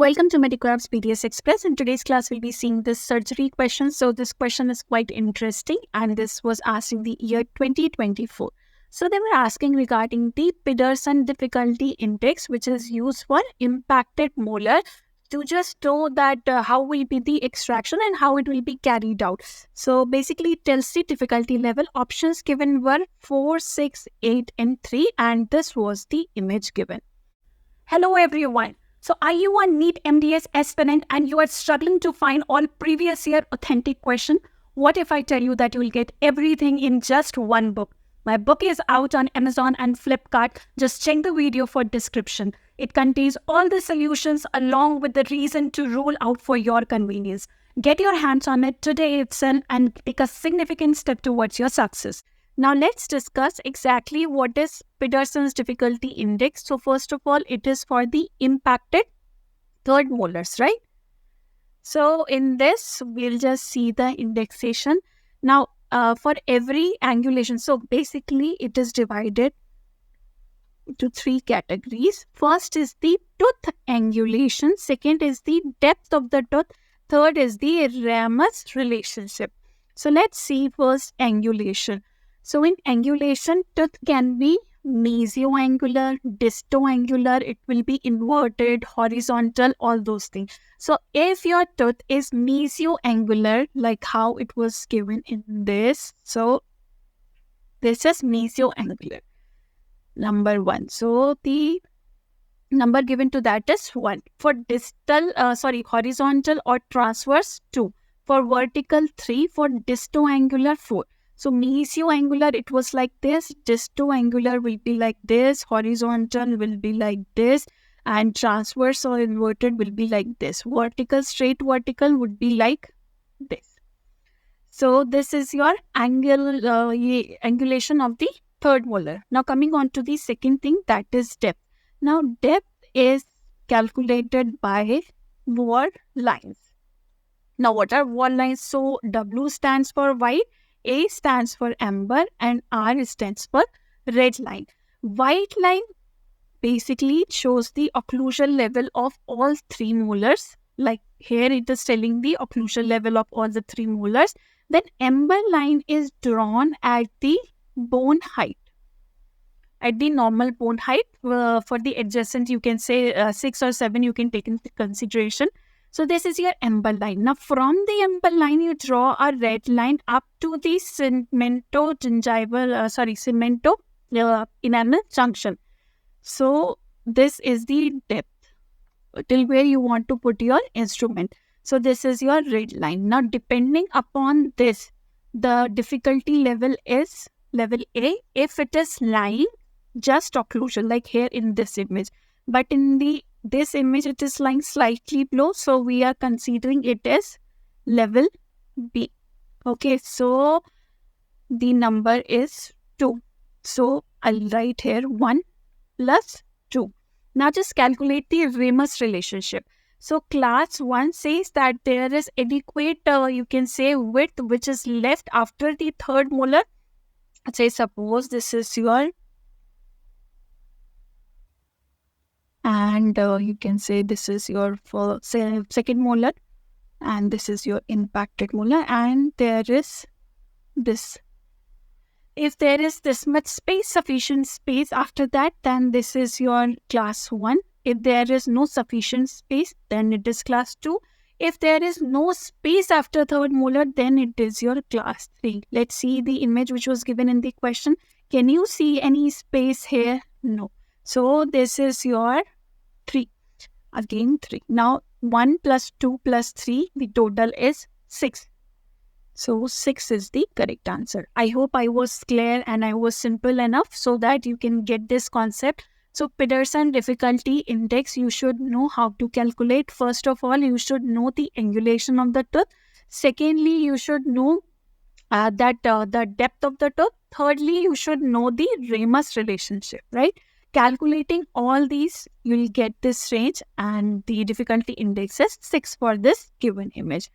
Welcome to Medicraft's BDS Express. In today's class, we'll be seeing this surgery question. So this question is quite interesting and this was asked in the year 2024. So they were asking regarding the Pedersen difficulty index, which is used for impacted molar to just know that how will be the extraction and how it will be carried out. So basically it tells the difficulty level. Options given were 4, 6, 8 and 3 and this was the image given. Hello everyone. So are you a NEET MDS aspirant and you are struggling to find all previous year authentic question? What if I tell you that you will get everything in just one book? My book is out on Amazon and Flipkart. Just check the video for description. It contains all the solutions along with the reason to rule out for your convenience. Get your hands on it today itself and take a significant step towards your success. Now let's discuss exactly what is Pedersen's difficulty index. So first of all, it is for the impacted third molars, right? So in this, we'll just see the indexation. Now for every angulation, so basically it is divided into 3 categories. First is the tooth angulation. Second is the depth of the tooth. Third is the ramus relationship. So let's see first angulation. So in angulation, tooth can be mesioangular, distoangular, it will be inverted, horizontal, all those things. So if your tooth is mesioangular, like how it was given in this, so this is mesioangular, number 1. So the number given to that is 1. For horizontal or transverse, 2. For vertical, 3. For distoangular, 4. So mesioangular, it was like this, distoangular will be like this, horizontal will be like this, and transverse or inverted will be like this. Vertical, straight vertical would be like this. So this is your angulation of the third molar. Now coming on to the second thing, that is depth. Now depth is calculated by word lines. Now what are word lines? So W stands for white, A stands for amber and R stands for red line. White line basically shows the occlusal level of all 3 molars. Like here it is telling the occlusal level of all the 3 molars. Then amber line is drawn at the bone height. At the normal bone height. For the adjacent you can say 6 or 7 you can take into consideration. So this is your amber line. Now from the amber line, you draw a red line up to the cemento enamel junction. So this is the depth till where you want to put your instrument. So this is your red line. Now depending upon this, the difficulty level is level A if it is lying just occlusion, like here in this image. But in this image it is lying slightly below, so we are considering it as level B. Okay, so the number is 2. So I'll write here 1 plus 2. Now just calculate the ramus relationship. So class 1 says that there is adequate you can say width which is left after the third molar. Say suppose this is your and you can say this is your second molar and this is your impacted molar and there is this. If there is this much space, sufficient space after that, then this is your class 1. If there is no sufficient space, then it is class 2. If there is no space after third molar, then it is your class 3. Let's see the image which was given in the question. Can you see any space here? No. So this is your 3. Again 3. Now 1 plus 2 plus 3, the total is 6. So 6 is the correct answer. I hope I was clear and I was simple enough so that you can get this concept. So Pedersen difficulty index, you should know how to calculate. First of all, you should know the angulation of the tooth. Secondly, you should know the depth of the tooth. Thirdly, you should know the ramus relationship, right? Calculating all these, you will get this range and the difficulty index is 6 for this given image.